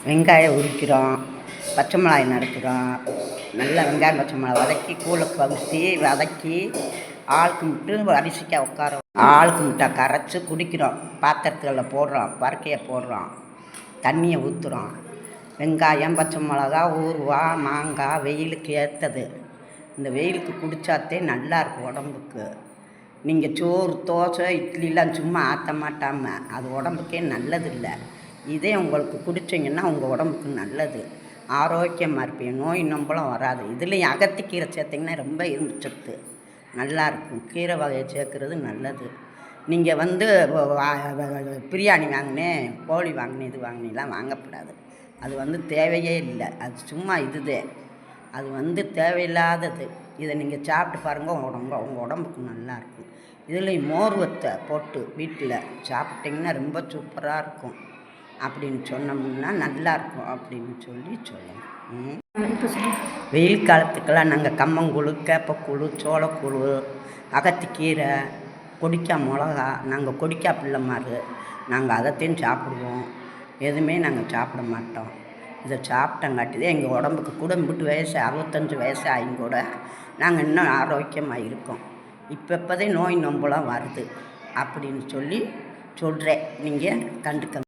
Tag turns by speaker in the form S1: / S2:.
S1: வெங்காயம் உரிக்கிறோம், பச்சை மிளகாய் நறுக்கிறோம். நல்லா வெங்காயம் பச்சை மிளகாய் வதக்கி கூழை ஊற்றி வதக்கி ஆளுக்கு மட்டும் அரிசிக்காய் உட்கார ஆளுக்கு முட்டை கரைச்சி குடிக்கிறோம். பாத்திரத்தில் போடுறோம், பருக்கையை போடுறோம், தண்ணியை ஊற்றுறோம். வெங்காயம் பச்சை மிளகா ஊறுகாய் மாங்காய் வெயிலுக்கு ஏற்றது. இந்த வெயிலுக்கு குடித்தாத்தே நல்லாயிருக்கும் உடம்புக்கு. நீங்கள் சோறு தோசை இட்லிலாம் சும்மா ஆற்ற மாட்டாமல் அது உடம்புக்கே நல்லதில்லை. இதே உங்களுக்கு குடிச்சிங்கன்னா உங்கள் உடம்புக்கு நல்லது, ஆரோக்கியமாக இருப்பீங்க, நோய் நம்பளும் வராது. இதுலேயும் அகத்திக்கீரை சேர்த்திங்கன்னா ரொம்ப இரும்பு சத்து நல்லாயிருக்கும். கீரை வகையை சேர்க்குறது நல்லது. நீங்கள் பிரியாணி வாங்கினேன், கோழி வாங்கினேன், இது வாங்கினேலாம் வாங்கக்கூடாது. அது தேவையே இல்லை. அது சும்மா இதுதே. அது தேவையில்லாதது. இதை நீங்கள் சாப்பிட்டு பாருங்கள், உங்கள் உடம்புக்கு நல்லாயிருக்கும். இதுலேயும் மோர் வத்தை போட்டு வீட்டில் சாப்பிட்டிங்கன்னா ரொம்ப சூப்பராக இருக்கும் அப்படின்னு சொன்னோம்னா நல்லாயிருக்கும் அப்படின்னு சொல்லணும். வெயில் காலத்துக்கெல்லாம் நாங்கள் கம்மங்கூழு, கேப்பக்கூழு, சோளக்கூழு, அகத்திக்கீரை, கொடிக்காய் மிளகா, நாங்கள் கொடிக்காய் பிள்ளை மாதிரி நாங்கள் அதைத்தையும் சாப்பிடுவோம். எதுவுமே நாங்கள் சாப்பிட மாட்டோம். இதை சாப்பிட்டங்காட்டிதான் எங்கள் உடம்புக்கு கூட 65 வயசு ஆகியும் கூட நாங்கள் இன்னும் ஆரோக்கியமாக இருக்கோம். இப்போதே நோய் நொம்பலாம் வருது அப்படின்னு சொல்கிறேன். நீங்கள் கண்டுக்க